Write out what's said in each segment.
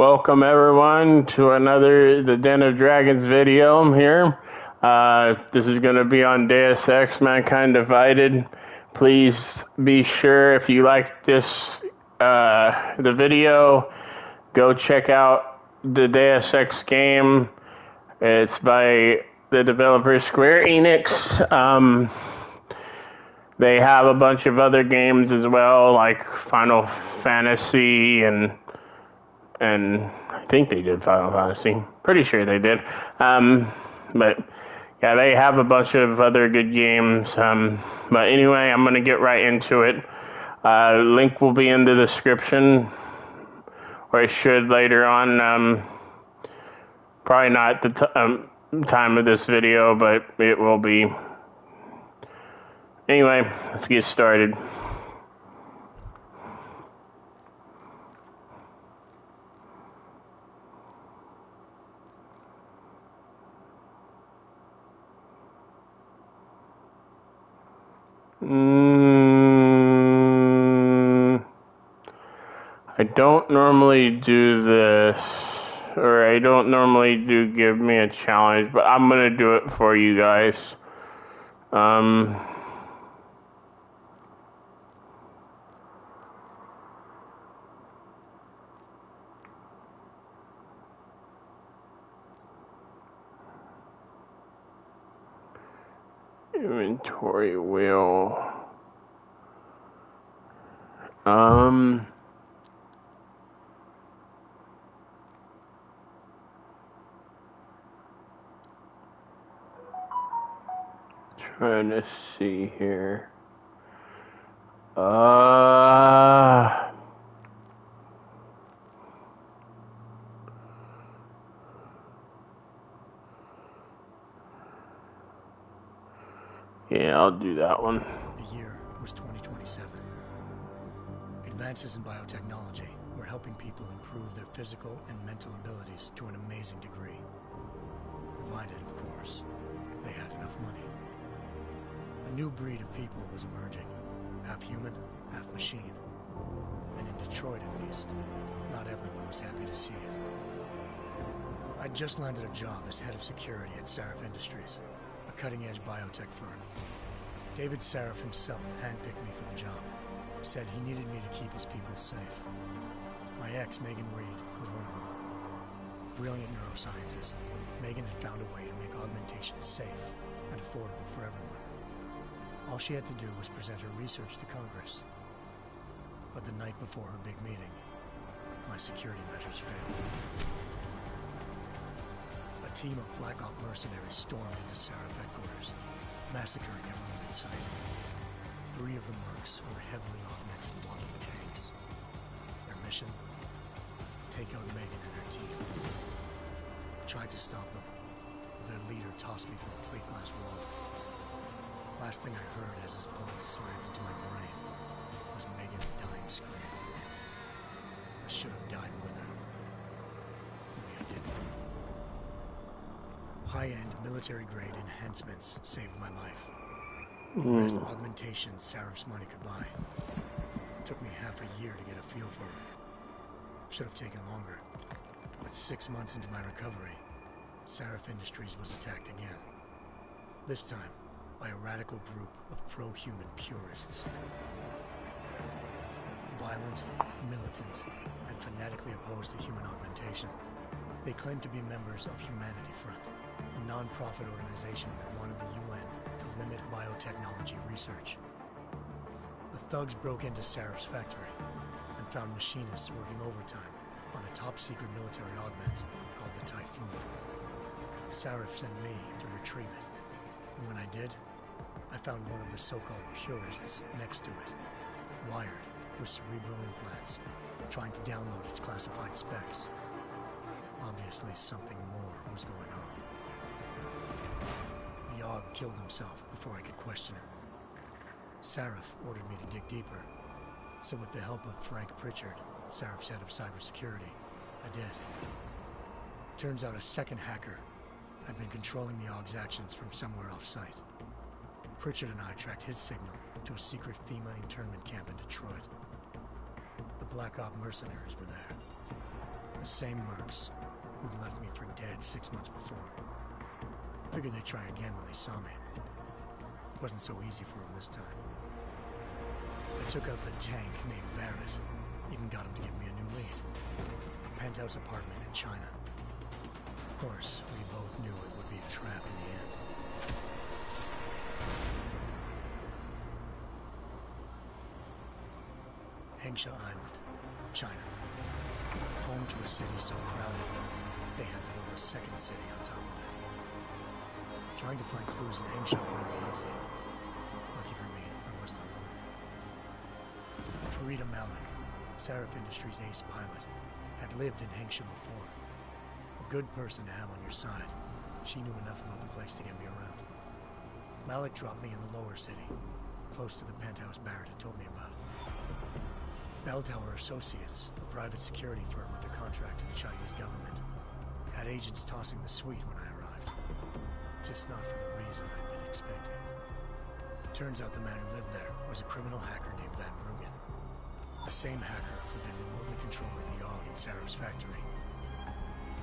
Welcome everyone to another The Den of Dragons video here. This is going to be on Deus Ex Mankind Divided. Please be sure if you like the video, go check out the Deus Ex game. It's by the developer Square Enix. They have a bunch of other games as well, like Final Fantasy and I think they did Final Fantasy. Pretty sure they did. But yeah, they have a bunch of other good games. But anyway, I'm gonna get right into it. Link will be in the description, or it should later on. Probably not the time of this video, but it will be. Anyway, let's get started. I don't normally do this, or I don't normally do give me a challenge, but I'm gonna do it for you guys. Inventory wheel. Trying to see here. Yeah, I'll do that one. The year was 2027. Advances in biotechnology were helping people improve their physical and mental abilities to an amazing degree. Provided, of course, they had enough money. A new breed of people was emerging, half human, half machine. And in Detroit, at least, not everyone was happy to see it. I'd just landed a job as head of security at Sarif Industries, a cutting-edge biotech firm. David Sarif himself handpicked me for the job, said he needed me to keep his people safe. My ex, Megan Reed, was one of them. Brilliant neuroscientist, Megan had found a way to make augmentation safe and affordable for everyone. All she had to do was present her research to Congress. But the night before her big meeting, my security measures failed. A team of Black Op mercenaries stormed into Sarif headquarters, massacring everyone in sight. 3 of the mercs were heavily augmented walking tanks. Their mission? Take out Megan and her team. I tried to stop them, but their leader tossed me through a plate glass wall. Last thing I heard as his bullet slammed into my brain was Megan's dying scream. I should have died with her. Only I didn't. High-end military-grade enhancements saved my life. The best augmentation Sarif's money could buy. It took me half a year to get a feel for her. Should have taken longer. But 6 months into my recovery, Sarif Industries was attacked again. This time, by a radical group of pro-human purists. Violent, militant, and fanatically opposed to human augmentation. They claimed to be members of Humanity Front, a non-profit organization that wanted the UN to limit biotechnology research. The thugs broke into Sarif's factory and found machinists working overtime on a top-secret military augment called the Typhoon. Sarif sent me to retrieve it, and when I did, I found one of the so-called purists next to it, wired with cerebral implants, trying to download its classified specs. Obviously, something more was going on. The AUG killed himself before I could question him. Sarif ordered me to dig deeper, so with the help of Frank Pritchard, Sarif's head of cybersecurity, I did. Turns out a second hacker had been controlling the AUG's actions from somewhere off-site. Pritchard and I tracked his signal to a secret FEMA internment camp in Detroit. The Black Op mercenaries were there. The same mercs who'd left me for dead 6 months before. Figured they'd try again when they saw me. It wasn't so easy for them this time. I took out the tank named Barrett. Even got him to give me a new lead. A penthouse apartment in China. Of course, we both knew it would be a trap in the end. Hengsha Island, China. Home to a city so crowded, they had to build a second city on top of it. Trying to find clues in Hengsha wouldn't be easy. Lucky for me, I wasn't alone. Farida Malik, Sarif Industries' ace pilot, had lived in Hengsha before. A good person to have on your side. She knew enough about the place to get me around. Malik dropped me in the lower city, close to the penthouse Barrett had told me about. Bell Tower Associates, a private security firm under contract to the Chinese government, had agents tossing the suite when I arrived. Just not for the reason I'd been expecting. Turns out the man who lived there was a criminal hacker named Van Bruggen. The same hacker who'd been remotely controlling the AUG in Sarif's factory.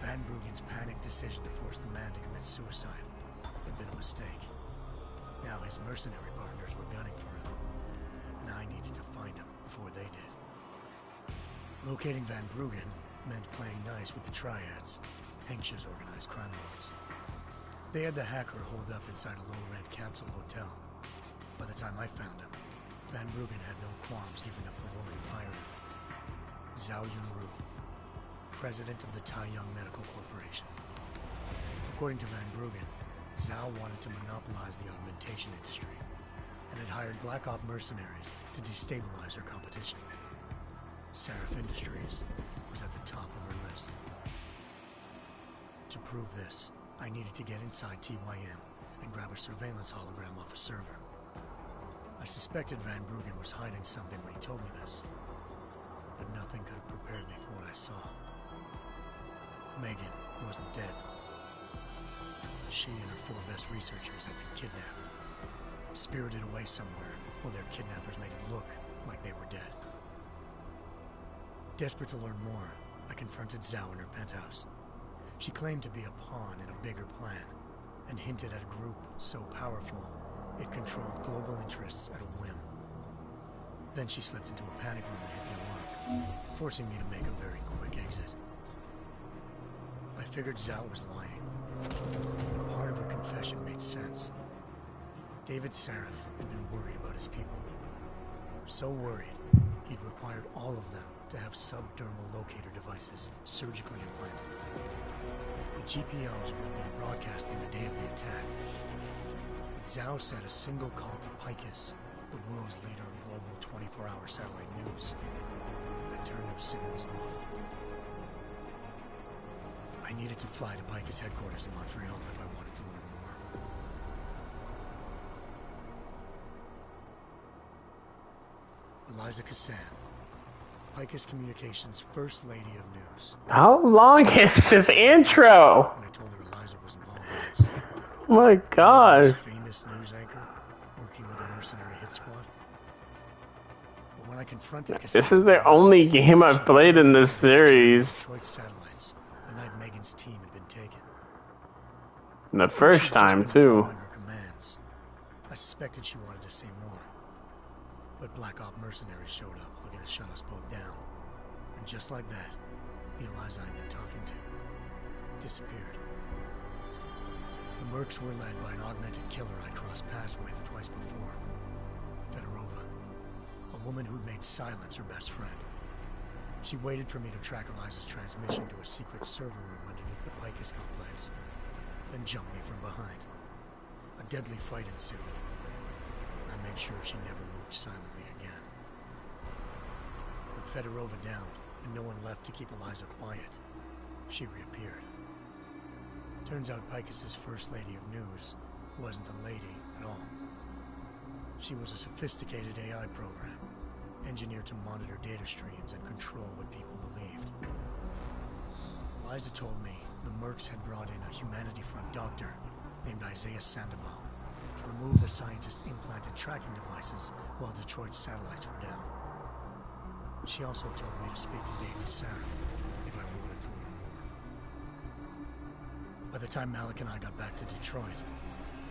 Van Bruggen's panicked decision to force the man to commit suicide had been a mistake. Now his mercenary partners were gunning for him, and I needed to find him before they did. Locating Van Bruggen meant playing nice with the Triads, Hengsha's organized crime lords. They had the hacker holed up inside a low-rent capsule hotel. By the time I found him, Van Bruggen had no qualms giving up the woman who hired him. Zhao Yunru, president of the Taiyang Medical Corporation. According to Van Bruggen, Zhao wanted to monopolize the augmentation industry and had hired Black Op mercenaries to destabilize her competition. Sarif Industries was at the top of her list. To prove this, I needed to get inside TYM and grab a surveillance hologram off a server. I suspected Van Bruggen was hiding something when he told me this, but nothing could have prepared me for what I saw. Megan wasn't dead. She and her 4 best researchers had been kidnapped, spirited away somewhere while their kidnappers made it look like they were dead. Desperate to learn more, I confronted Zhao in her penthouse. She claimed to be a pawn in a bigger plan, and hinted at a group so powerful it controlled global interests at a whim. Then she slipped into a panic room and hit the alarm, forcing me to make a very quick exit. I figured Zhao was lying. Part of her confession made sense. David Sarif had been worried about his people. So worried, he'd required all of them to have subdermal locator devices surgically implanted. The GPOs would have been broadcasting the day of the attack. But Zhao said a single call to Picus, the world's leader in global 24-hour satellite news, had turned those signals off. I needed to fly to Picus headquarters in Montreal if I wanted to learn more. Eliza Cassan, Picus Communications' First Lady of News. How long is this intro? When I told her Eliza was involved in this. Oh my god. Famous news anchor working with a mercenary hit squad. But when I confronted Cassan, This is the only game I've played in this series. Detroit satellites the night Megan's team had been taken. The Since first she'd just time been too. following her commands, I suspected she wanted to say more. But Black Op mercenaries showed up looking to shut us both down. And just like that, the Eliza I'd been talking to disappeared. The mercs were led by an augmented killer I'd crossed paths with twice before. Fedorova, a woman who'd made silence her best friend. She waited for me to track Eliza's transmission to a secret server room underneath the Picus complex, then jumped me from behind. A deadly fight ensued. I made sure she never moved silently again. With Fedorova down, and no one left to keep Eliza quiet, she reappeared. Turns out Picus's First Lady of News wasn't a lady at all. She was a sophisticated AI program, engineered to monitor data streams and control what people believed. Eliza told me the mercs had brought in a Humanity Front doctor named Isaiah Sandoval to remove the scientist's implanted tracking devices while Detroit's satellites were down. She also told me to speak to David Sarif if I wanted to By the time Malik and I got back to Detroit,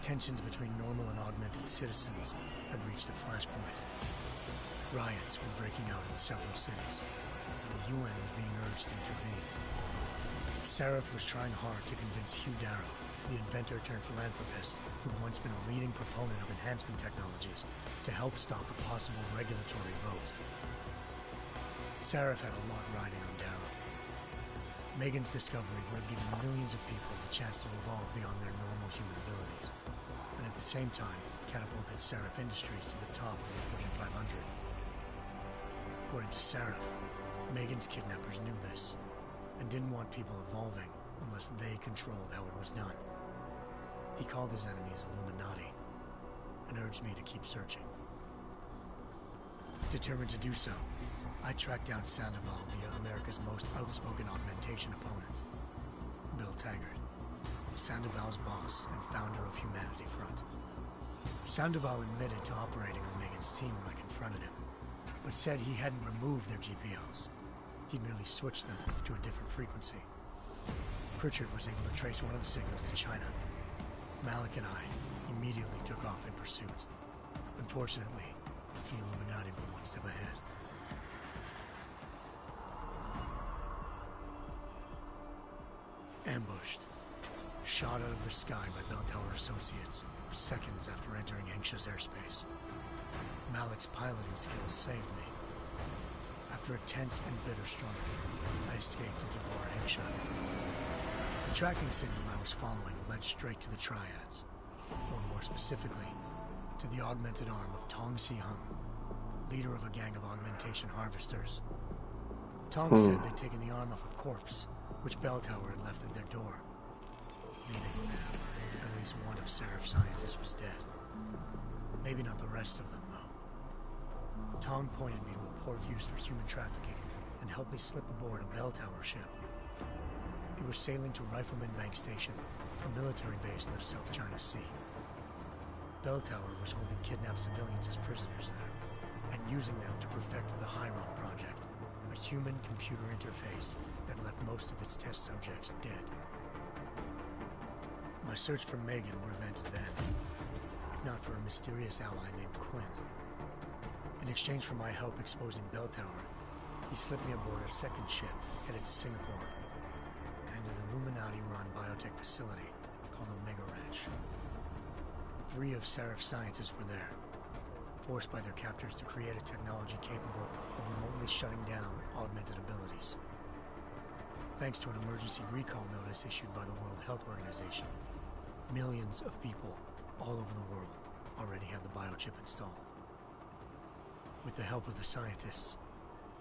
tensions between normal and augmented citizens had reached a flashpoint. Riots were breaking out in several cities, and the UN was being urged to intervene. Seraph was trying hard to convince Hugh Darrow, the inventor-turned-philanthropist who'd once been a leading proponent of enhancement technologies, to help stop a possible regulatory vote. Seraph had a lot riding on Darrow. Megan's discovery would have given millions of people the chance to evolve beyond their normal human abilities, and at the same time catapulted Seraph Industries to the top of the Fortune 500. According to Seraph, Megan's kidnappers knew this, and didn't want people evolving unless they controlled how it was done. He called his enemies Illuminati, and urged me to keep searching. Determined to do so, I tracked down Sandoval via America's most outspoken augmentation opponent, Bill Taggart, Sandoval's boss and founder of Humanity Front. Sandoval admitted to operating on Megan's team when I confronted him, but said he hadn't removed their GPOs. He'd merely switched them to a different frequency. Pritchard was able to trace one of the signals to China. Malik and I immediately took off in pursuit. Unfortunately, the Illuminati were one step ahead. Ambushed. Shot out of the sky by Bell Tower Associates, seconds after entering Hengsha's airspace. Malik's piloting skills saved me. After a tense and bitter struggle, I escaped into Lower Hengsha. The tracking signal I was following led straight to the Triads, or more specifically, to the augmented arm of Tong Si-hung, leader of a gang of augmentation harvesters. Tong said they'd taken the arm off a corpse, which Bell Tower had left at their door, meaning at least one of Seraph's scientists was dead. Maybe not the rest of them, though. Tong pointed me to a port used for human trafficking and helped me slip aboard a Bell Tower ship. It was sailing to Rifleman Bank Station, a military base in the South China Sea. Bell Tower was holding kidnapped civilians as prisoners there, and using them to perfect the Hyron Project, a human-computer interface that left most of its test subjects dead. My search for Megan would have ended then, if not for a mysterious ally named Quinn. In exchange for my help exposing Bell Tower, he slipped me aboard a second ship headed to Singapore, and an Illuminati-run biotech facility called Omega Ranch. 3 of Seraph's scientists were there, forced by their captors to create a technology capable of remotely shutting down augmented abilities. Thanks to an emergency recall notice issued by the World Health Organization, millions of people all over the world already had the biochip installed. With the help of the scientists,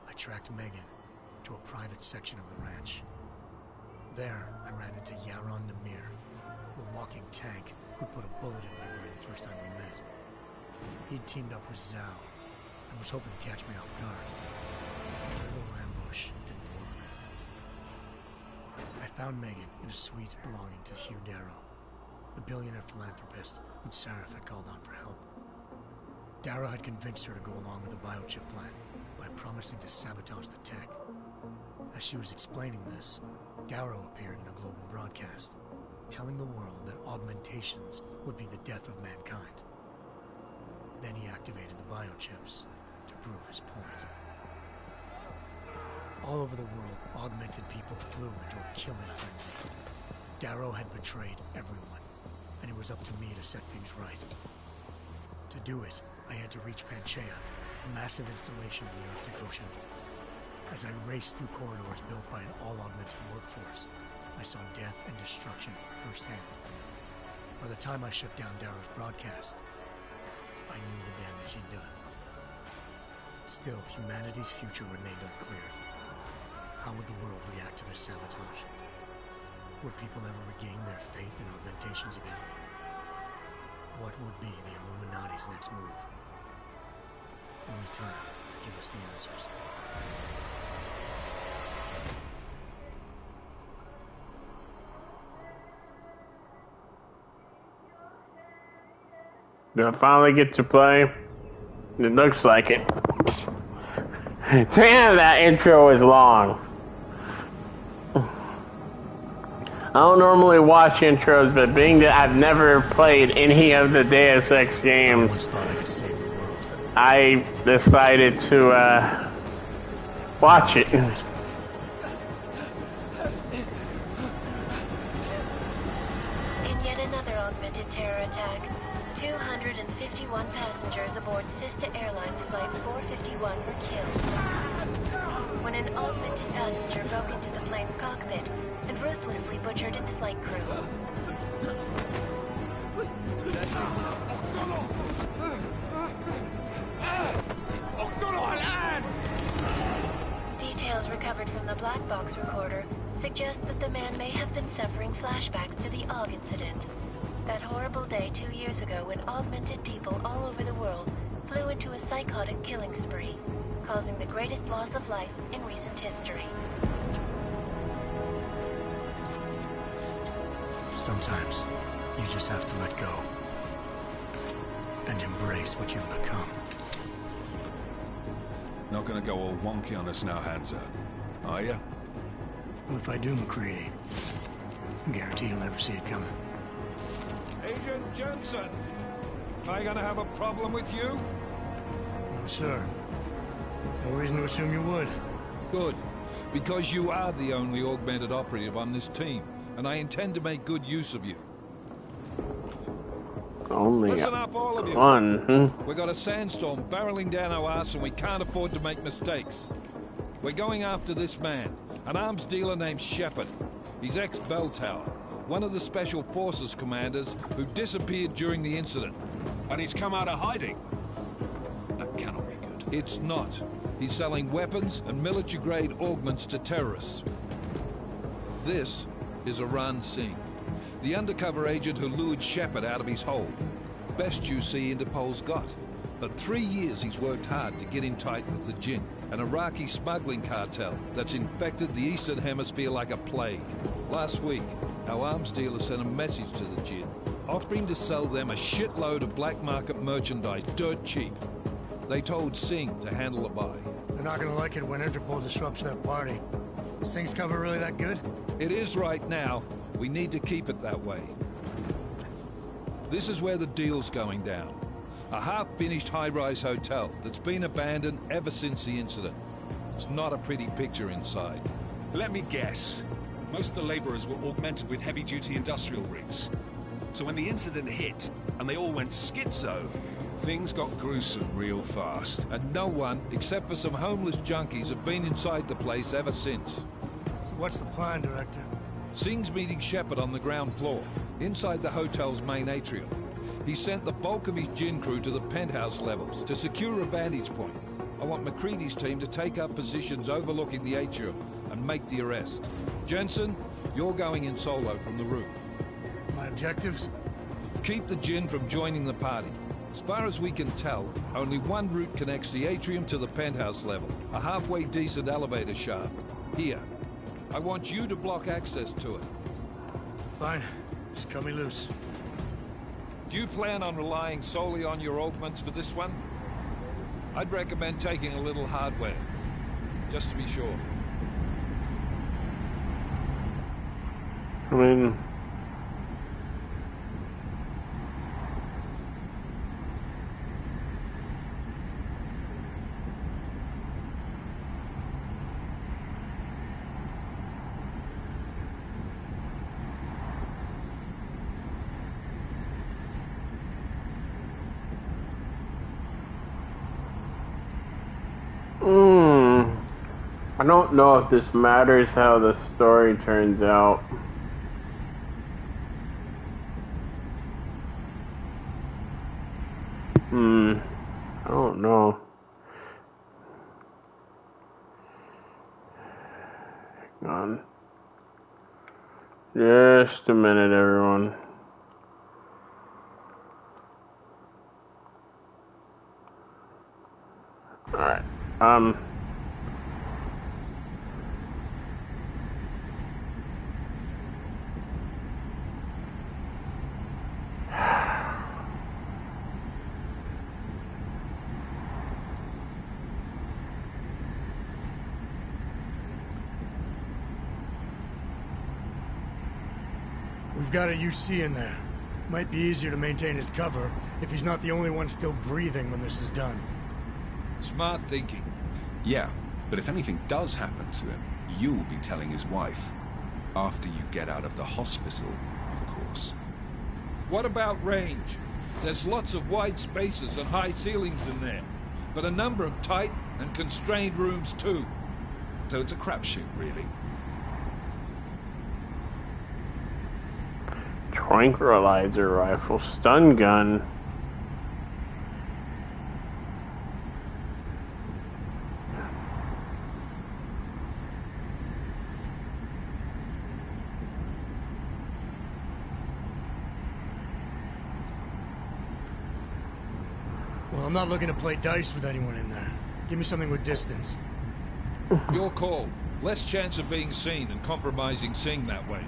I tracked Megan to a private section of the ranch. There, I ran into Yaron Namir, the walking tank who put a bullet in my brain the first time we met. He'd teamed up with Zhao and was hoping to catch me off guard. But a little ambush didn't work. I found Megan in a suite belonging to Hugh Darrow, the billionaire philanthropist whom Seraph had called on for help. Darrow had convinced her to go along with the biochip plan by promising to sabotage the tech. As she was explaining this, Darrow appeared in a global broadcast, telling the world that augmentations would be the death of mankind. Then he activated the biochips to prove his point. All over the world, augmented people flew into a killing frenzy. Darrow had betrayed everyone, and it was up to me to set things right. To do it, I had to reach Panchaea, a massive installation in the Arctic Ocean. As I raced through corridors built by an all-augmented workforce, I saw death and destruction firsthand. By the time I shut down Darrow's broadcast, I knew the damage he'd done. Still, humanity's future remained unclear. How would the world react to this sabotage? Would people ever regain their faith in augmentations again? What would be the Illuminati's next move? Only time will give us the answers. Do I finally get to play? It looks like it. Damn, that intro was long. I don't normally watch intros, but being that I've never played any of the Deus Ex I games, once thought I could save the world. I decided to watch it. Get it. In yet another augmented terror attack, 251 passengers aboard Sister Airlines Flight 451 were killed when an augmented passenger broke into the plane's cockpit and ruthlessly butchered its flight crew. Details recovered from the black box recorder suggest that the man may have been suffering flashbacks to the AUG incident. That horrible day 2 years ago when augmented people all over the world flew into a psychotic killing spree, causing the greatest loss of life in recent history. Sometimes you just have to let go and embrace what you've become. Not gonna go all wonky on us now, Hansa, are you? Well, if I do, McCready, I guarantee you'll never see it coming. Agent Jensen! Am I gonna have a problem with you? No, sir. No reason to assume you would. Good, because you are the only augmented operative on this team, and I intend to make good use of you. Only Listen up, all of you. one. We got a sandstorm barreling down our ass and we can't afford to make mistakes. We're going after this man, an arms dealer named Shepard. He's ex-Bell Tower, one of the Special Forces commanders who disappeared during the incident. And he's come out of hiding. That cannot be good. It's not. He's selling weapons and military-grade augments to terrorists. This is Iran Singh, the undercover agent who lured Shepard out of his hole. Best you see Interpol's got. For 3 years he's worked hard to get in tight with the Jinn, an Iraqi smuggling cartel that's infected the Eastern Hemisphere like a plague. Last week, our arms dealer sent a message to the Jinn, offering to sell them a shitload of black market merchandise dirt cheap. They told Singh to handle the buy. They're not gonna like it when Interpol disrupts that party. Is Singh's cover really that good? It is right now. We need to keep it that way. This is where the deal's going down. A half-finished high-rise hotel that's been abandoned ever since the incident. It's not a pretty picture inside. Let me guess. Most of the laborers were augmented with heavy-duty industrial rigs. So when the incident hit, and they all went schizo, things got gruesome real fast. And no one, except for some homeless junkies, have been inside the place ever since. So what's the plan, Director? Singh's meeting Shepard on the ground floor, inside the hotel's main atrium. He sent the bulk of his Jinn crew to the penthouse levels to secure a vantage point. I want McCready's team to take up positions overlooking the atrium and make the arrest. Jensen, you're going in solo from the roof. My objectives? Keep the Jinn from joining the party. As far as we can tell, only one route connects the atrium to the penthouse level, a halfway decent elevator shaft. Here. I want you to block access to it. Fine. Just cut me loose. Do you plan on relying solely on your augments for this one? I'd recommend taking a little hardware, just to be sure. I mean, I don't know if this matters how the story turns out. I don't know. Hang on. Just a minute, everyone. Alright. got a UC in there. Might be easier to maintain his cover if he's not the only one still breathing when this is done. Smart thinking. Yeah, but if anything does happen to him, you'll be telling his wife. After you get out of the hospital, of course. What about range? There's lots of wide spaces and high ceilings in there, but a number of tight and constrained rooms too. So it's a crapshoot, really. Tranquilizer rifle, stun gun. Well, I'm not looking to play dice with anyone in there. Give me something with distance. Your call. Less chance of being seen and compromising Singh that way.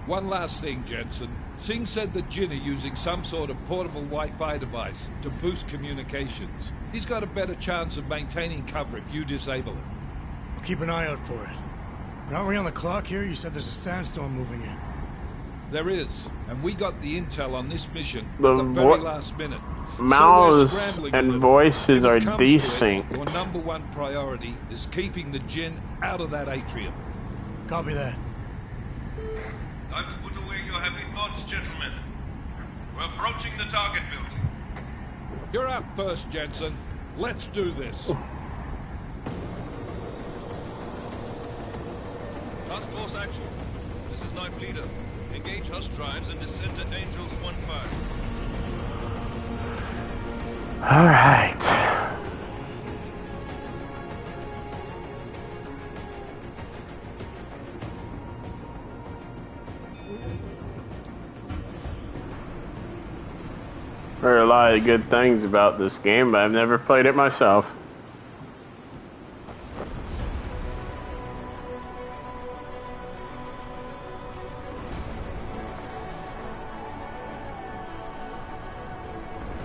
One last thing, Jensen. Singh said that Jin are using some sort of portable Wi-Fi device to boost communications. He's got a better chance of maintaining cover if you disable it. I'll keep an eye out for it. But aren't we on the clock here? You said there's a sandstorm moving in. There is, and we got the intel on this mission The at the very last minute. Mouse So we're scrambling a and little. voices If are it comes to desync. it, your number one priority is keeping the Jin out of that atrium. Copy that. Time to put away your heavy thoughts, gentlemen. We're approaching the target building. You're up first, Jensen. Let's do this. Task Force action. This is Knife Leader. Engage Hush drives and descend to Angels 1-5. All right. Heard a lot of good things about this game, but I've never played it myself.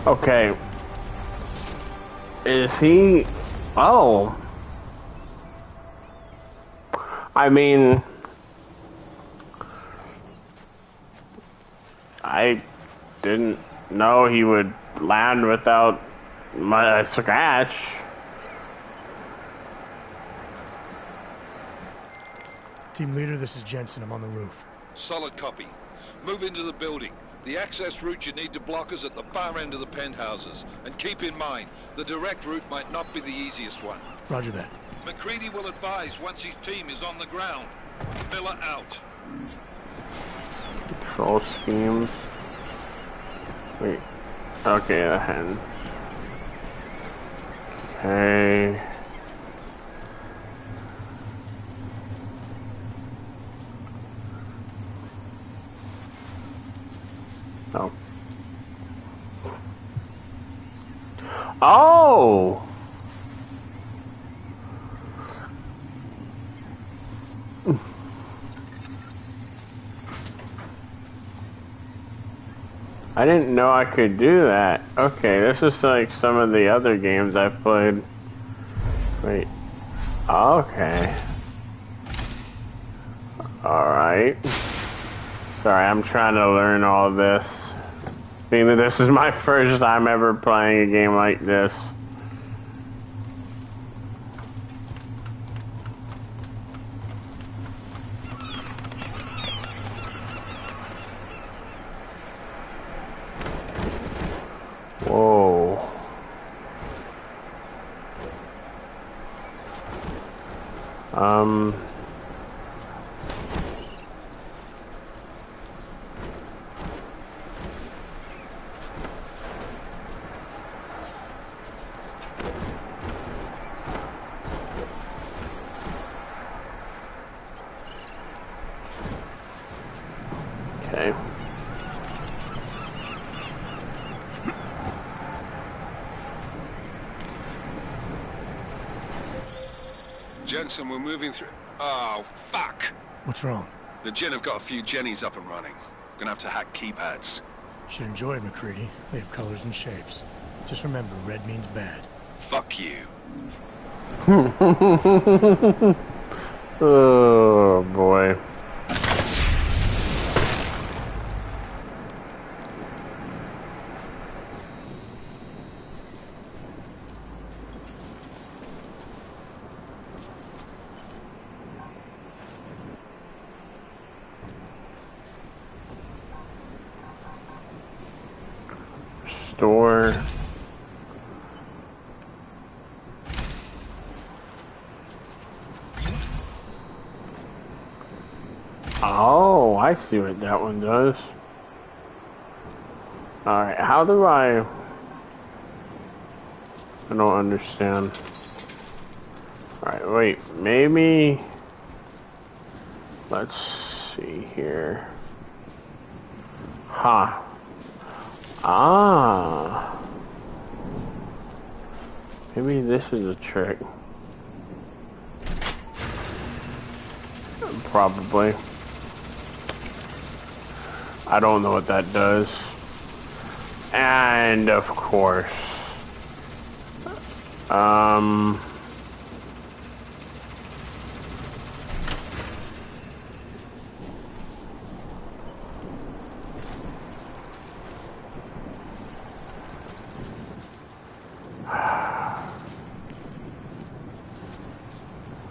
Okay. Is he... Oh. I mean... I didn't know he would land without my scratch. Team leader, this is Jensen. I'm on the roof. Solid copy. Move into the building. The access route you need to block is at the far end of the penthouses. And keep in mind, the direct route might not be the easiest one. Roger that. McCready will advise once his team is on the ground. Miller out. Control schemes. Wait. Okay, the hen. Okay. Oh. Oh! I didn't know I could do that. Okay, this is like some of the other games I've played. Wait. Okay. Alright. Sorry, I'm trying to learn all this. Being that this is my first time ever playing a game like this. Whoa. Okay. Jensen, we're moving through... Oh, fuck! What's wrong? The Jin have got a few Jennies up and running. Gonna have to hack keypads. You should enjoy it, McCready. They have colors and shapes. Just remember, red means bad. Fuck you. Oh boy. store. Oh, I see what that one does. Alright, how do I don't understand. Alright, wait, maybe... Let's see here. Huh. Ah. Maybe this is a trick. Probably. I don't know what that does. And of course. I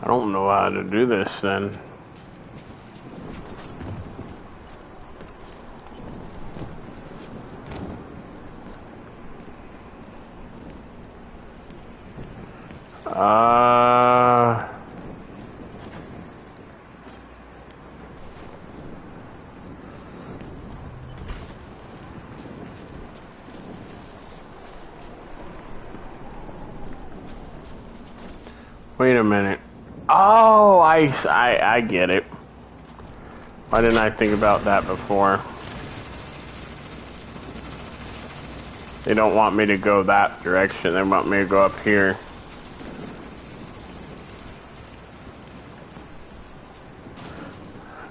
don't know how to do this then. Wait a minute. Oh, I get it. Why didn't I think about that before? They don't want me to go that direction. They want me to go up here.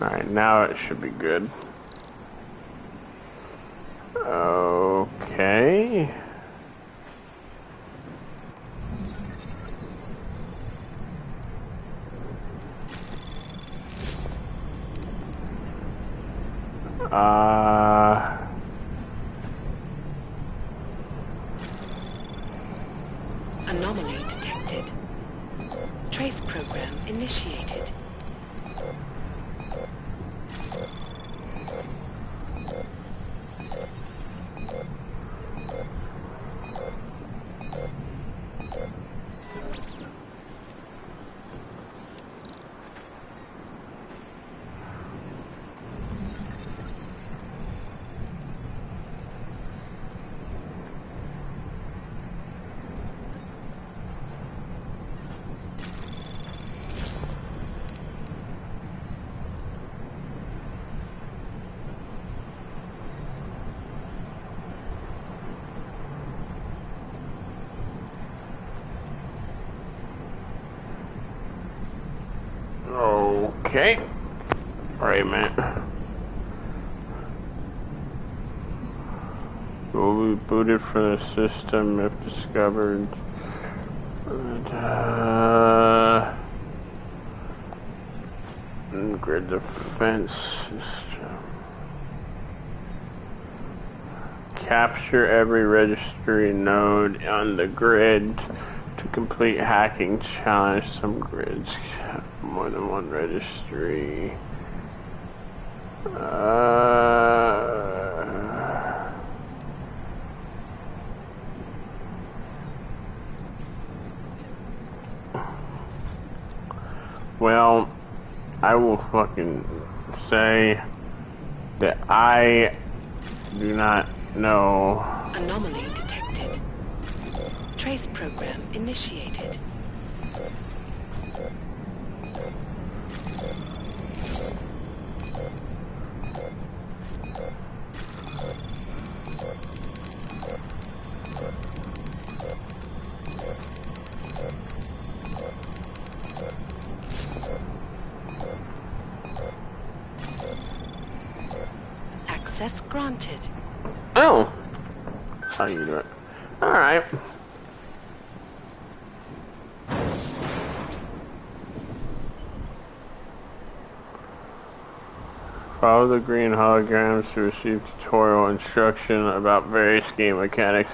Alright, now it should be good. Okay. Anomaly detected. Trace program initiated. Okay. Wait a minute. Will be booted from the system if discovered. Grid defense system. Capture every registry node on the grid to complete hacking challenge. Some grids have more than one registry. Well, I will fucking say that I do not know. Anomaly detected. Trace program initiated. Access granted. Oh, how you do it? All right. Follow the green holograms to receive tutorial instruction about various game mechanics.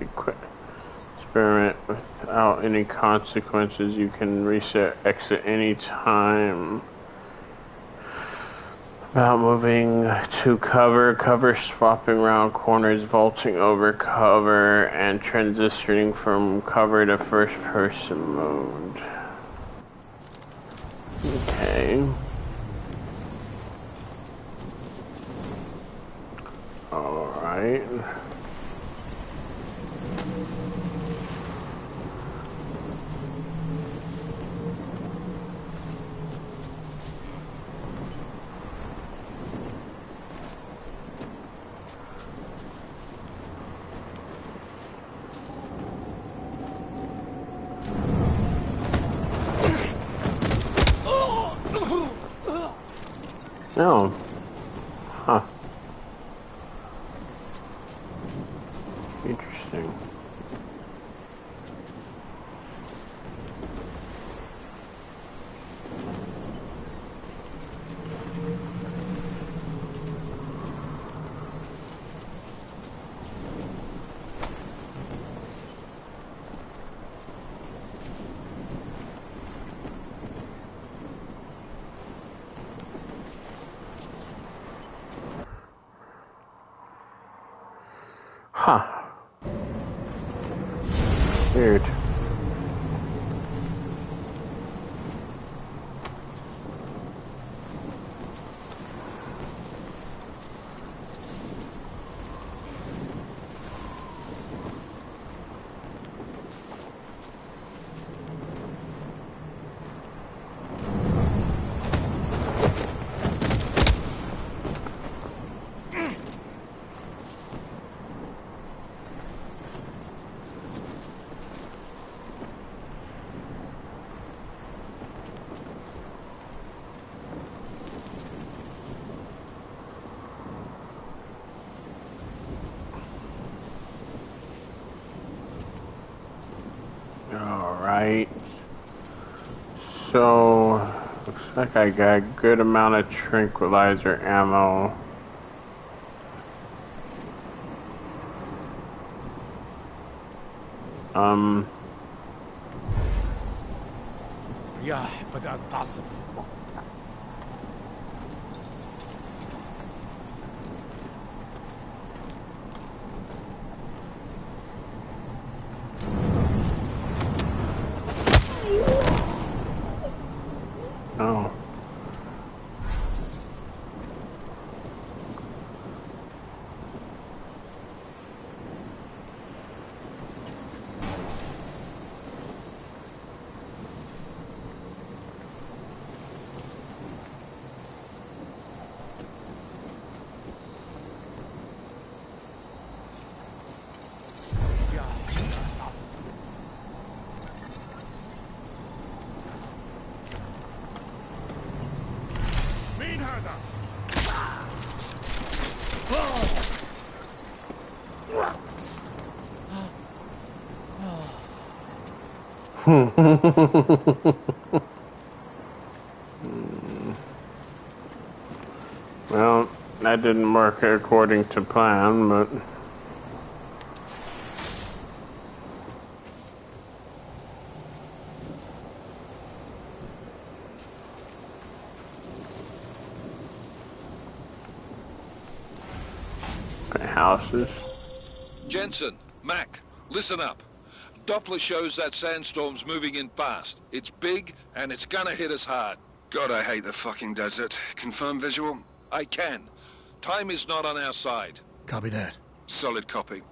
Experiment without any consequences. You can reset exit any time. About moving to cover swapping around corners, vaulting over cover, and transitioning from cover to first person mode. Okay. Alright. No. Huh. Interesting. Huh. Weird. Alright. So, looks like I got a good amount of tranquilizer ammo. Yeah, but that's Oh. Well, that didn't work according to plan, but... houses. Jensen, Mac, listen up. Doppler shows that sandstorm's moving in fast. It's big, and it's gonna hit us hard. God, I hate the fucking desert. Confirm visual? I can. Time is not on our side. Copy that. Solid copy.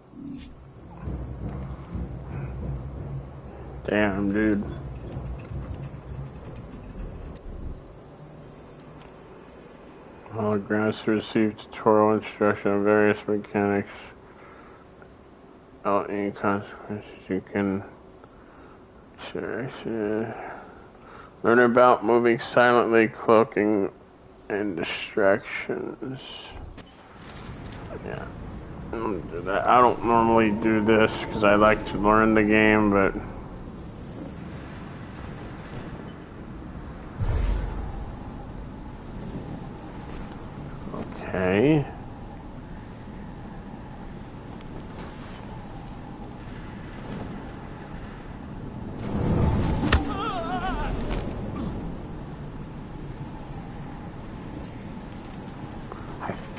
Damn, dude. Holograms to receive tutorial instruction on various mechanics. Without any consequences, you can learn about moving silently, cloaking, and distractions. Yeah, I don't do that. I don't normally do this because I like to learn the game, but. Okay.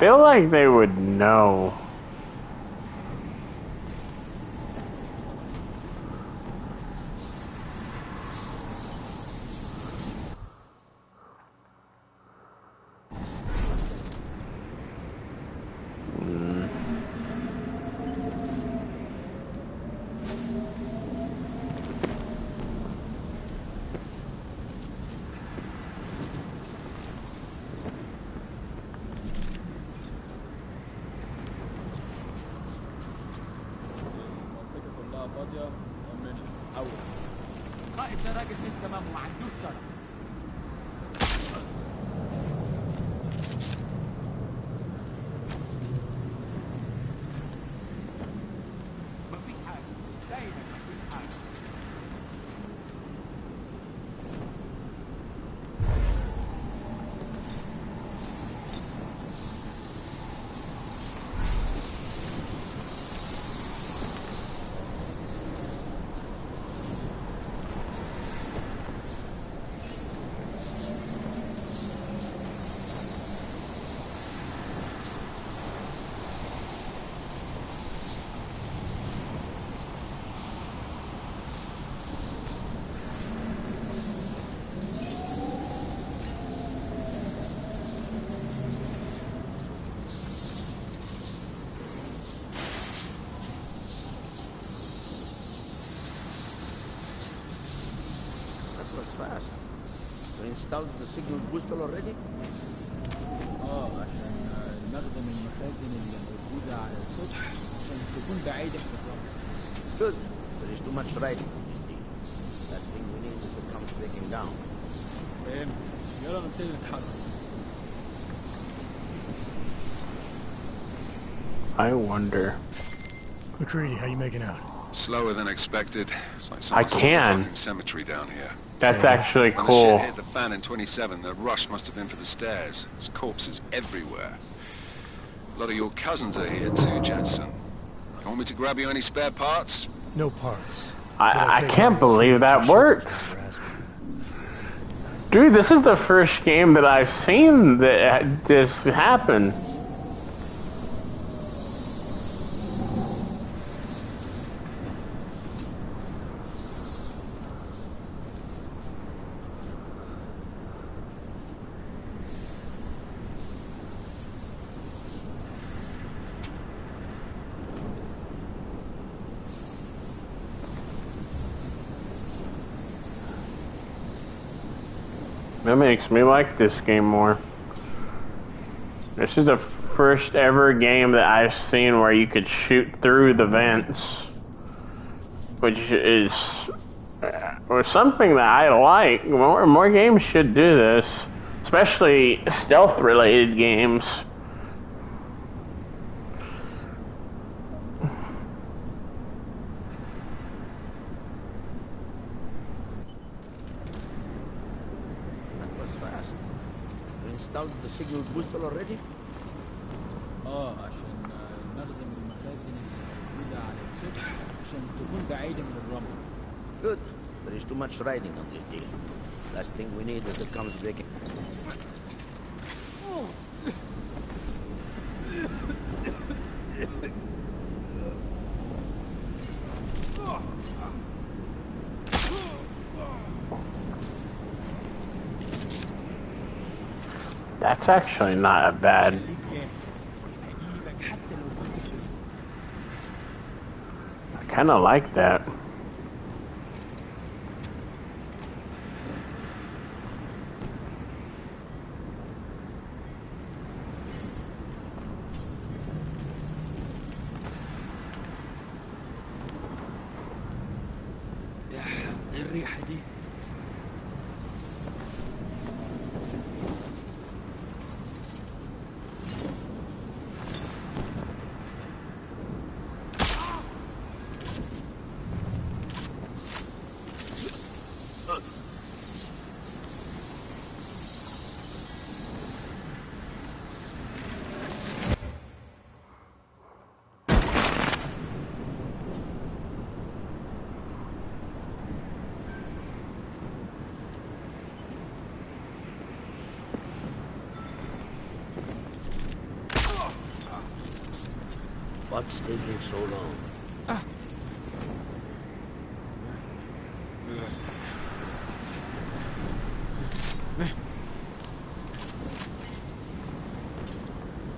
feel like they would know. fast. You installed the signal booster already? عشان نخزن المخازن اللي موجودة على السطح عشان تكون بعيدة من الرمل. Good. There is too much writing on this deal. Last thing we need is to come breaking down. فهمت. يلا نبتدي نتحرك. I wonder. McCready, how you making out? Slower than expected. It's like I someone's built a can. fucking cemetery down here. That's actually When the shit cool. hit the fan in 27, the rush must have been for the stairs. There's corpses everywhere. A lot of your cousins are here too, Jensen. You want me to grab you any spare parts? No parts. But I'll I take can't one believe for that sure, works. if you're asking. Dude, this is the first game that I've seen that this happen. That makes me like this game more. This is the first ever game that I've seen where you could shoot through the vents, which is or something that I like. More games should do this, especially stealth-related games. Installed the signal booster already? عشان نخزن المخازن اللي موجودة على السطح عشان تكون بعيدة من الرمل. Good. There is too much writing on this deal. Last thing we need is it comes breaking. That's actually not a bad. I kind of like that. الريحة دي. What's taking so long?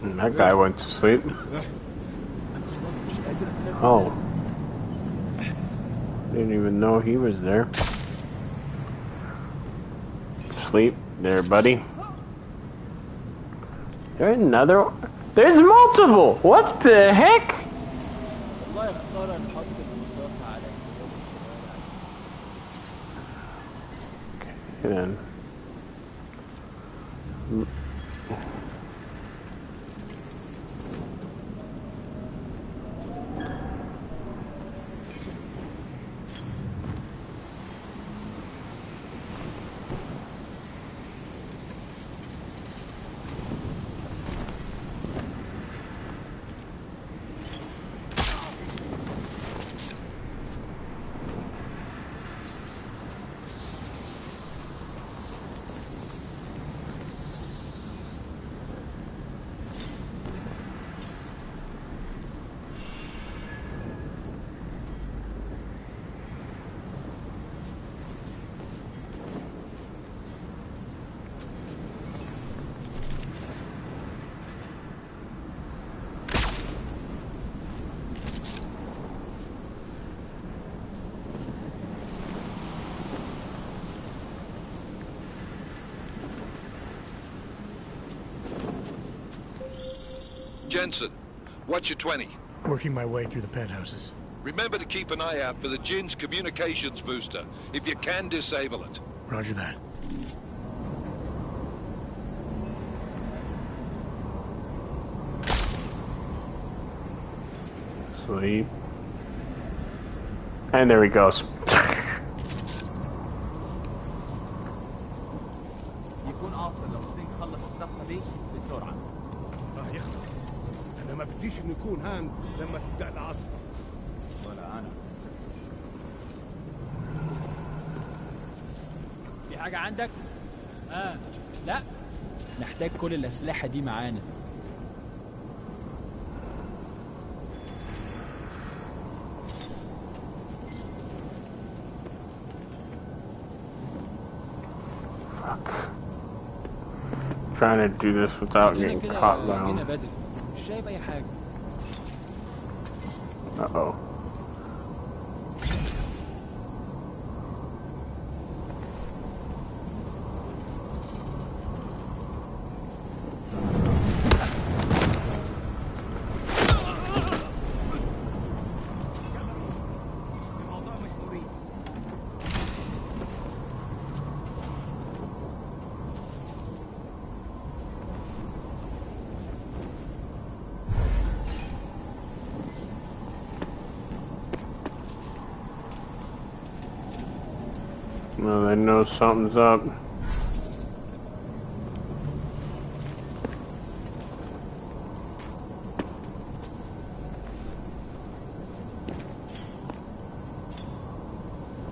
And that guy went to sleep. Oh. Didn't even know he was there. Sleep there, buddy. There's another one. There's multiple! What the heck? Okay, then. Jensen, what's your 20? Working my way through the penthouses. Remember to keep an eye out for the Jin's communications booster. If you can, disable it. Roger that. Sleep. And there he goes. يكون افضل لو الزنك خلص الصفقه دي بسرعه. يخلص. انا ما بديش انه يكون هان لما تبدا العاصفه. ولا انا. في حاجه عندك؟ لا. نحتاج كل الاسلحه دي معانا. Trying to do this without getting caught down. مش شايف اي حاجه. Uh-oh. Well, they know something's up.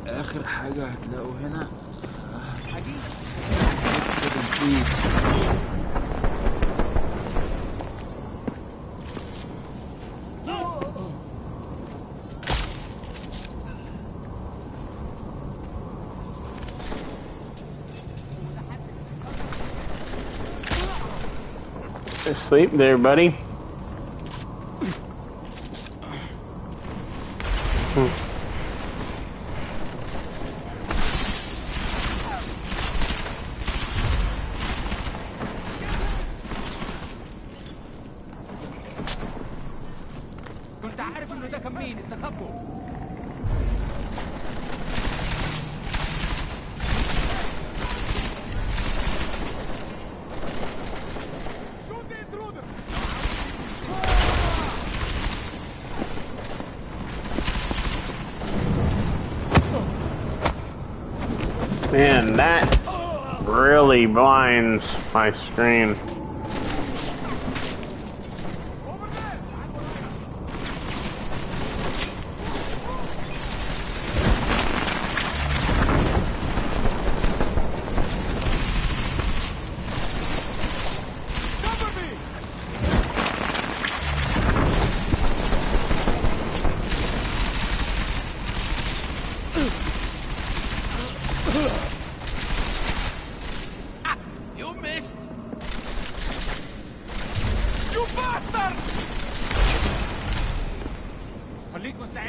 آخر حاجة هتلاقوا هنا كده نسيت. Sleep there, buddy. كنت عارف انه ده كان مين استخبوا. Man, that really blinds my screen.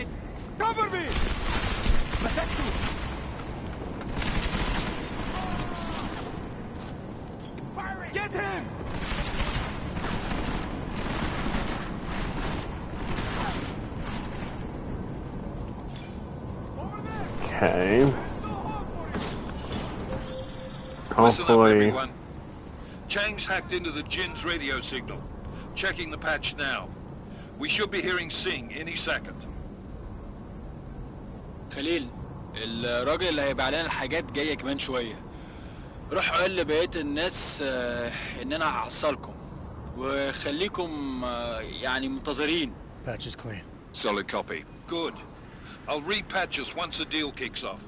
ابعد. Cover me. مسكته. Get him. Okay. Listen up, Hopefully. everyone. Chang's hacked into the Jin's radio signal. Checking the patch now. We should be hearing Sing any second. خليل، الراجل اللي هيبقى علينا الحاجات جاية كمان شوية. روح قول لبقية الناس إن أنا هحصلكم وخليكم يعني منتظرين. Patch is clean. Solid copy. Good. I'll repatch us once the deal kicks off.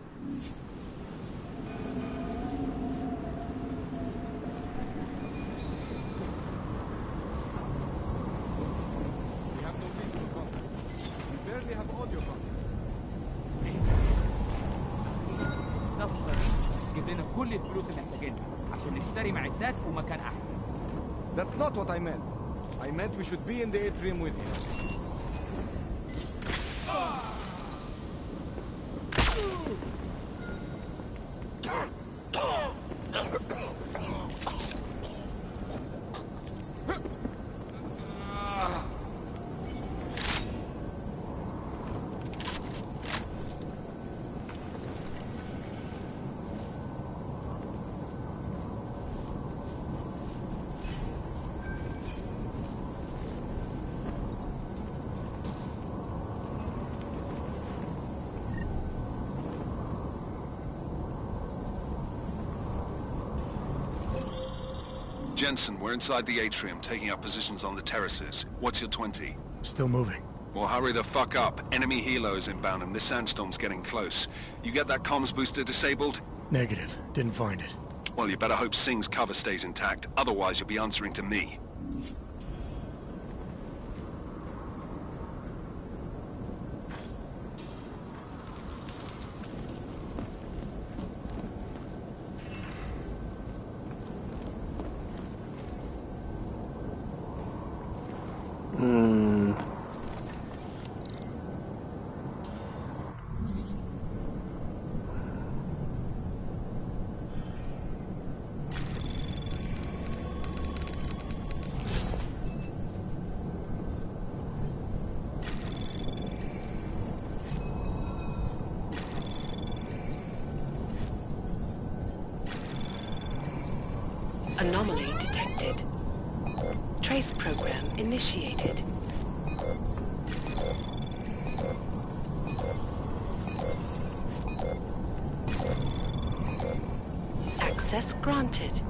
We have no visual contact. We barely have audio contact. الصفقة دي تجيب لنا كل الفلوس اللي محتاجينها عشان نشتري معدات ومكان أحسن. That's not what I meant. I meant we should be in the atrium with him. Jensen, we're inside the atrium, taking up positions on the terraces. What's your 20? Still moving. Well, hurry the fuck up. Enemy helos inbound and this sandstorm's getting close. You get that comms booster disabled? Negative. Didn't find it. Well, you better hope Singh's cover stays intact. Otherwise, you'll be answering to me. Anomaly detected. Trace program initiated. Access granted.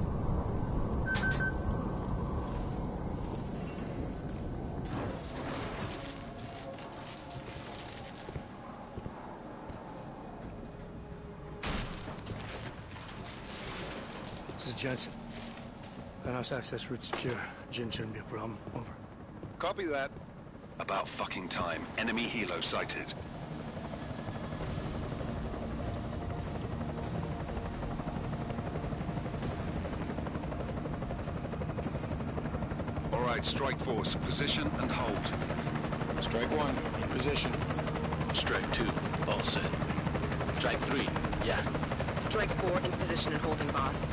This is Jensen. Penthouse access route secure. Jin shouldn't be a problem. Over. Copy that. About fucking time. Enemy helo sighted. All right, strike force. Position and hold. Strike 1, in position. Strike 2, all set. Strike 3, yeah. Strike 4, in position and holding, boss.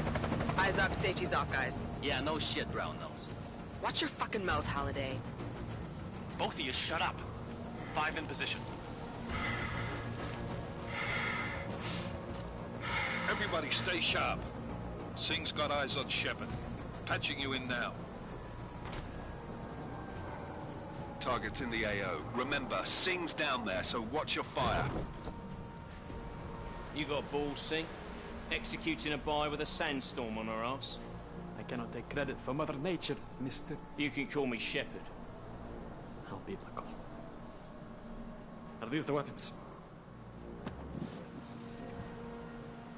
Eyes up, safety's off, guys. Yeah, no shit, brown nose. Watch your fucking mouth, Halliday. Both of you shut up. 5 in position. Everybody stay sharp. Singh's got eyes on Shepard. Patching you in now. Target's in the AO. Remember, Singh's down there, so watch your fire. You got balls, Singh? Executing a buy with a sandstorm on her ass? I cannot take credit for Mother Nature, mister. You can call me Shepard. How biblical. Are these the weapons?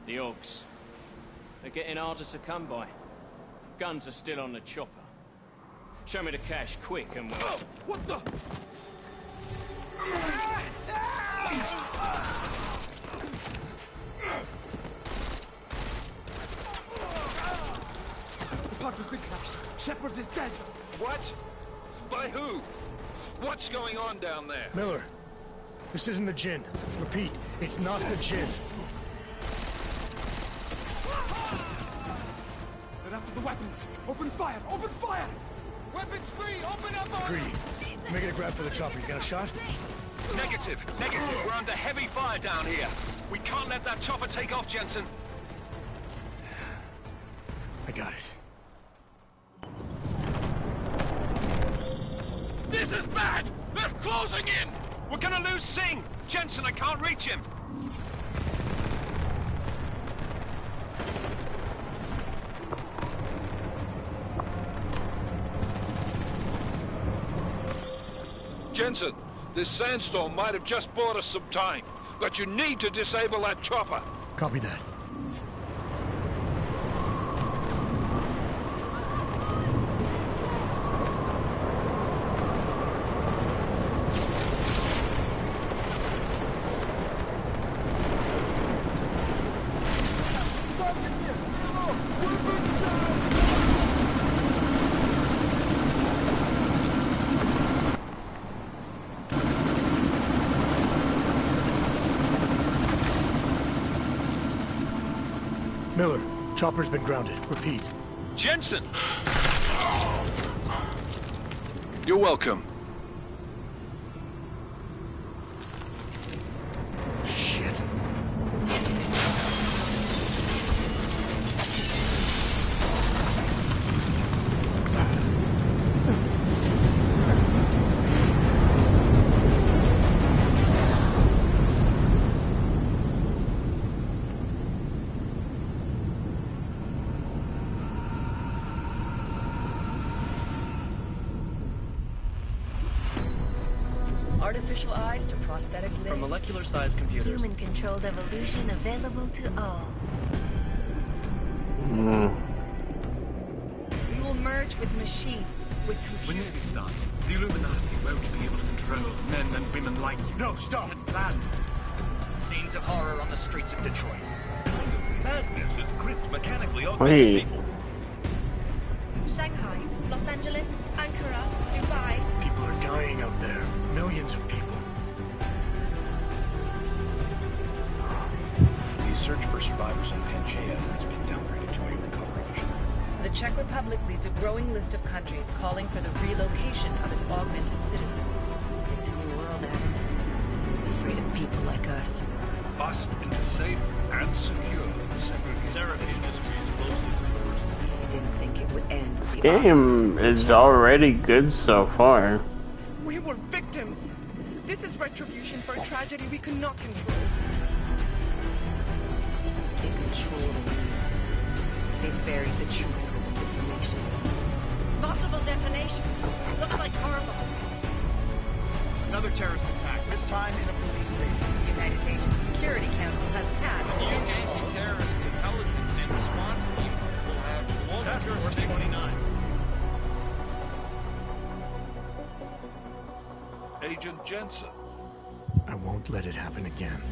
The Ogs. They're getting harder to come by. Guns are still on the chopper. Show me the cash, quick, and we'll... Oh, what the? The part has been crashed. Shepard is dead. What? By who? What's going on down there? Miller, This isn't the Jinn. Repeat, it's not the Jinn. They're after the weapons. Open fire! Open fire! Weapons free! Open up! Greedy. Making a grab for the chopper. You got a shot? Negative. We're under heavy fire down here. We can't let that chopper take off, Jensen. I got it. This is bad! They're closing in! We're gonna lose Singh! Jensen, I can't reach him! Jensen, this sandstorm might have just bought us some time, but you need to disable that chopper. Copy that. Miller, chopper's been grounded. Repeat. Jensen! You're welcome. Shit. Artificial eyes to prosthetic limbs. From molecular-sized computers. Human-controlled evolution available to all. We will merge with machines, with computers. When this is done, the Illuminati won't be able to control men and women like you. No, stop! Had planned. Scenes of horror on the streets of Detroit. Kind of madness is gripped mechanically augmenting people. Shanghai, Los Angeles, Ankara, Dubai. People are dying out there. Millions of people. The search for survivors in Pangaea has been downgraded to a recovery mission. The Czech Republic leads a growing list of countries calling for the relocation of its augmented citizens. It's a new world, Adam. It's afraid of people like us. Bust into safe and secure segregation industries closely towards I didn't think it would end. This game is already good so far. We were victims. This is retribution for a tragedy we could not control. They control the news. They bury the truth with disinformation. Possible detonations. Looks like karma. Another terrorist attack, this time in a police station. The United Nations Security Council has passed. A new anti-terrorist intelligence and response team will have Task Force 29. Agent Jensen. I won't let it happen again.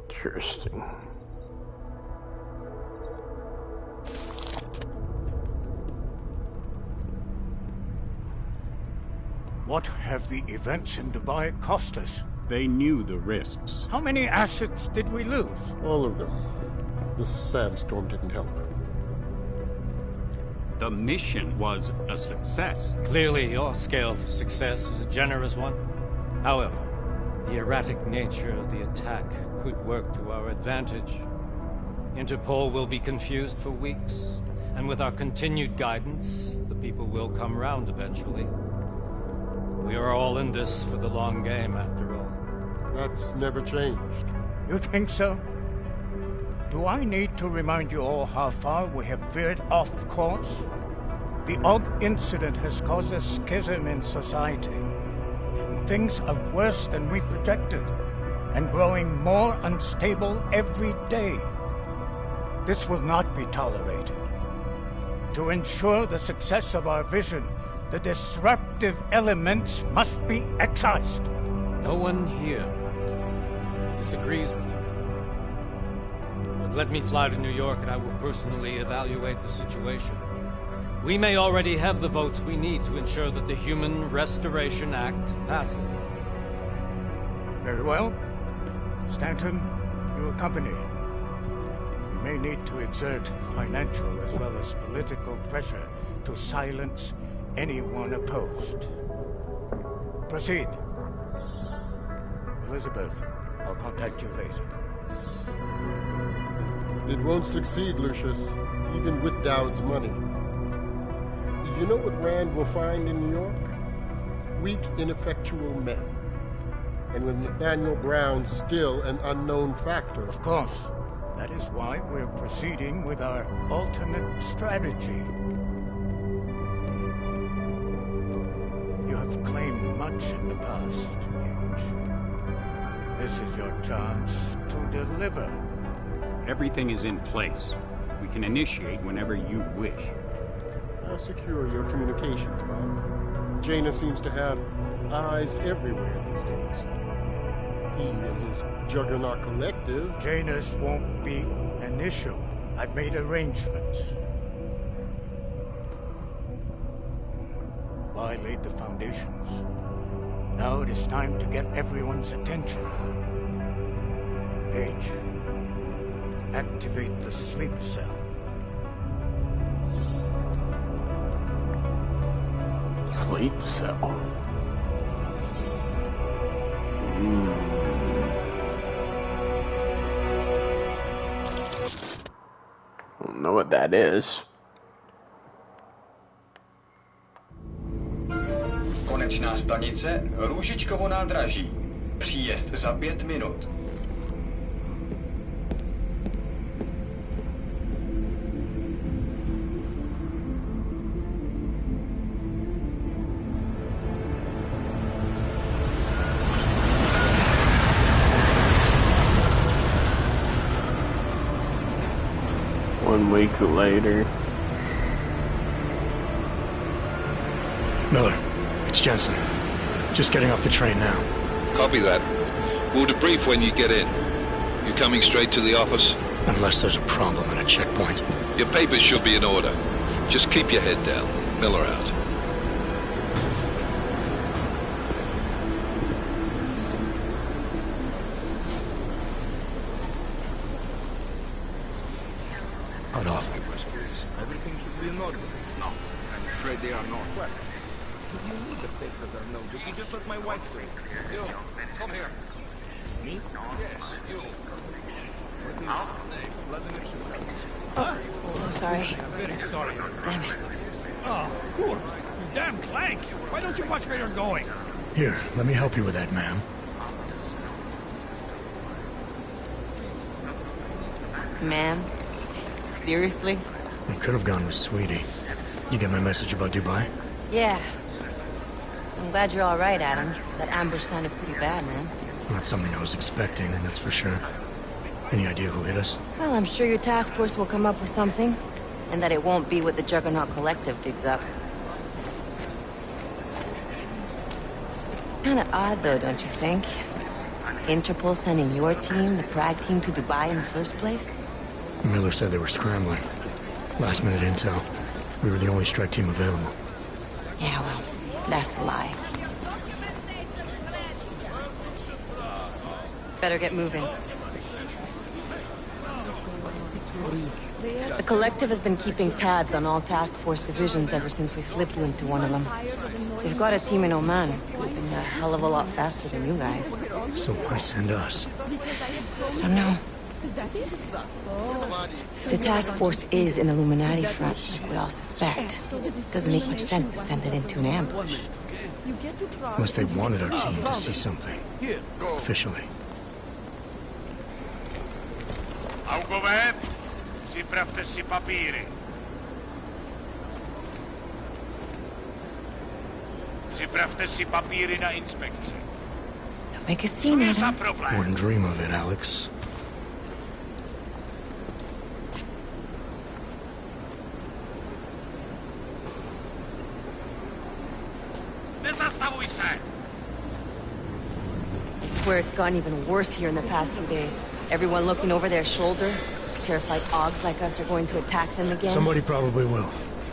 Interesting. What have the events in Dubai cost us? They knew the risks. How many assets did we lose? All of them. The sandstorm didn't help. The mission was a success. Clearly, your scale for success is a generous one. However, the erratic nature of the attack could work to our advantage. Interpol will be confused for weeks, and with our continued guidance, the people will come round eventually. We are all in this for the long game, after all. That's never changed. You think so? Do I need to remind you all how far we have veered off course? The Og incident has caused a schism in society. Things are worse than we projected, and growing more unstable every day. This will not be tolerated. To ensure the success of our vision, the disruptive elements must be excised. No one here disagrees with you. Let me fly to New York and I will personally evaluate the situation. We may already have the votes we need to ensure that the Human Restoration Act passes. Very well. Stanton, you accompany. We may need to exert financial as well as political pressure to silence anyone opposed. Proceed. Elizabeth, I'll contact you later. It won't succeed, Lucius, even with Dowd's money. You know what Rand will find in New York? Weak, ineffectual men. And with Nathaniel Brown still an unknown factor. Of course. That is why we're proceeding with our alternate strategy. You have claimed much in the past, Paige. This is your chance to deliver. Everything is in place. We can initiate whenever you wish. I'll secure your communications, Bob. Jaina seems to have eyes everywhere these days. He and his Juggernaut Collective... Janus won't be an issue. I've made arrangements. I laid the foundations. Now it is time to get everyone's attention. Paige, activate the sleep cell. Sleep cell. Don't know what that is. Konečná stanice Růžičkovo nádraží. Příjezd za 5 minut. One week later. Miller, it's Jensen. Just getting off the train now. Copy that. We'll debrief when you get in. You coming straight to the office? Unless there's a problem at a checkpoint. Your papers should be in order. Just keep your head down. Miller out. Out off. Everything should be in order. No, I'm afraid they are not. What? If you need the papers or no, did you just let my wife free? You, come here. Me? Yes, you. What is Vladimir Shevchenko. I'm so sorry. I'm very sorry. Damn it. Oh, cool. You damn clank. Why don't you watch where you're going? Here, let me help you with that, ma'am. Man, seriously? I could have gone with Sweetie. You get my message about Dubai? Yeah. I'm glad you're all right, Adam. That ambush sounded pretty bad, man. Not something I was expecting, that's for sure. Any idea who hit us? Well, I'm sure your task force will come up with something. And that it won't be what the Juggernaut Collective digs up. Kinda odd, though, don't you think? Interpol sending your team, the Prague team, to Dubai in the first place? Miller said they were scrambling. Last minute intel. We were the only strike team available. Yeah, well, that's a lie. Better get moving. The Collective has been keeping tabs on all task force divisions ever since we slipped you into one of them. They've got a team in Oman. Could have been a hell of a lot faster than you guys. So why send us? I don't know. If the task force is an Illuminati front, like we all suspect, it doesn't make much sense to send it into an ambush. Unless they wanted our team to see something. Officially. Augové, připravte si papíry. Připravte si papíry na inspekci. Don't make a scene, Adam. Wouldn't dream of it, Alex. Nezastavuj se! I swear it's gotten even worse here in the past few days. Everyone looking over their shoulder. Terrified Augs like us are going to attack them again? Somebody probably will.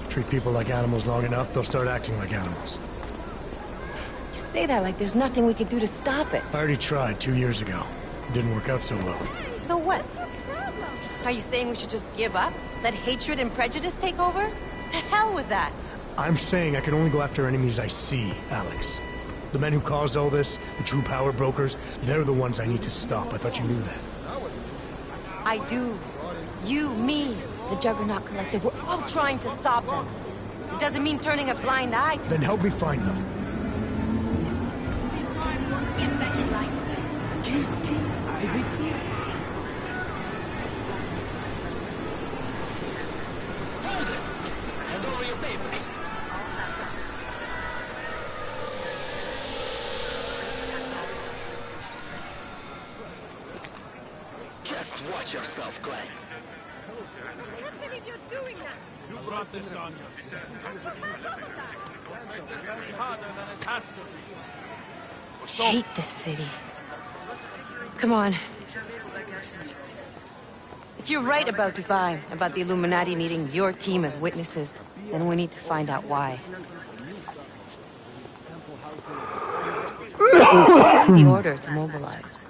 Treat people like animals long enough, they'll start acting like animals. You say that like there's nothing we could do to stop it. I already tried 2 years ago. It didn't work out so well. So what? Are you saying we should just give up? Let hatred and prejudice take over? To hell with that! I'm saying I can only go after enemies I see, Alex. The men who caused all this, the true power brokers, they're the ones I need to stop. I thought you knew that. I do. You, me, the Juggernaut Collective, we're all trying to stop them. It doesn't mean turning a blind eye to... Then help me find them. Hold it! Hand over your papers. Just watch yourself, Glenn. I can't believe you're doing that! You brought this on yourself. Make this any harder than it has to be. I hate this city. Come on. If you're right about Dubai, about the Illuminati needing your team as witnesses, then we need to find out why. Who gave the order to mobilize?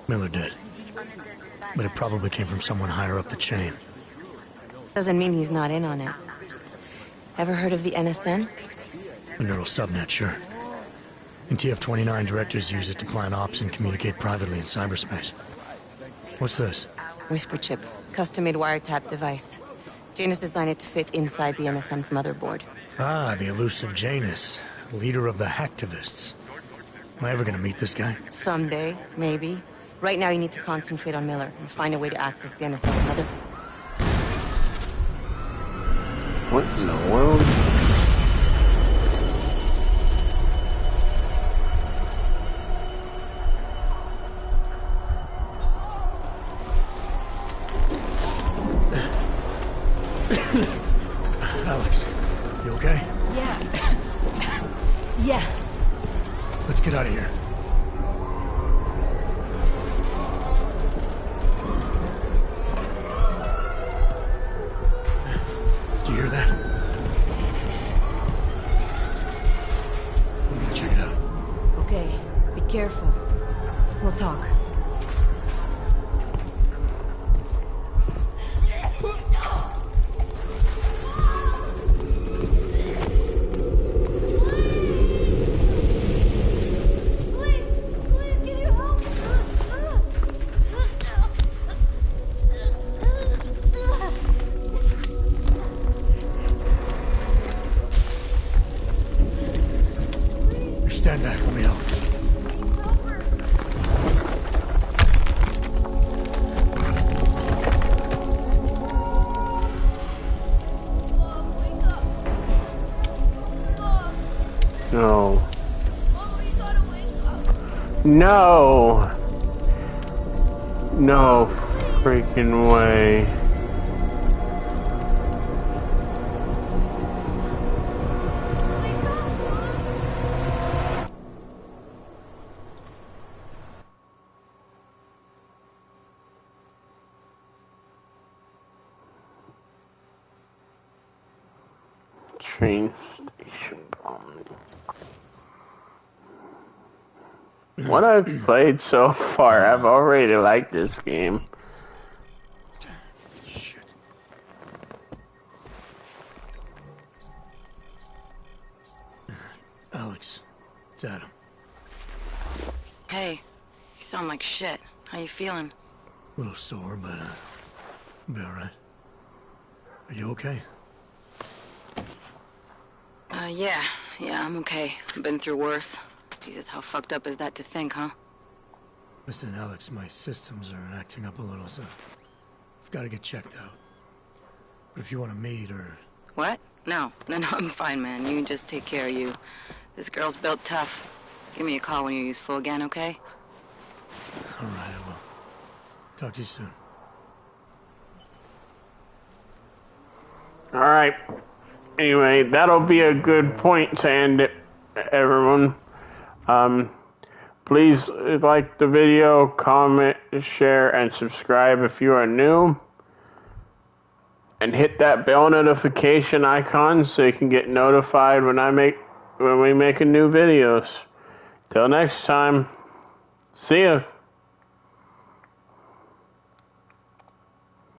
Miller did. But it probably came from someone higher up the chain. Doesn't mean he's not in on it. Ever heard of the NSN? A neural subnet, sure. In TF-29, directors use it to plan ops and communicate privately in cyberspace. What's this? Whisper chip. Custom-made wiretap device. Janus designed it to fit inside the NSN's motherboard. Ah, the elusive Janus. Leader of the hacktivists. Am I ever gonna meet this guy? Someday, maybe. Right now you need to concentrate on Miller and find a way to access the NSN's mother... What in the world? Alex, you okay? Yeah. Yeah. Let's get out of here. Do you hear that? I'm gonna check it out. Okay, be careful. We'll talk. Stand back, let me help. No. No. No freaking way. Train station bombed. What I've played so far, I've already liked this game. Shit. Alex, it's Adam. Hey, you sound like shit. How you feeling? A little sore, but I'll be alright. Are you okay? Yeah, I'm okay. I've been through worse. Jesus, how fucked up is that to think, huh? Listen, Alex, my systems are acting up a little, so I've got to get checked out. But if you want to meet or... What? No, I'm fine, man. You just take care of you. This girl's built tough. Give me a call when you're useful again, okay? All right, I will. Talk to you soon. All right. Anyway, that'll be a good point to end it, everyone. Please like the video, comment, share, and subscribe if you are new. and hit that bell notification icon so you can get notified when we make a new videos. Till next time, see ya.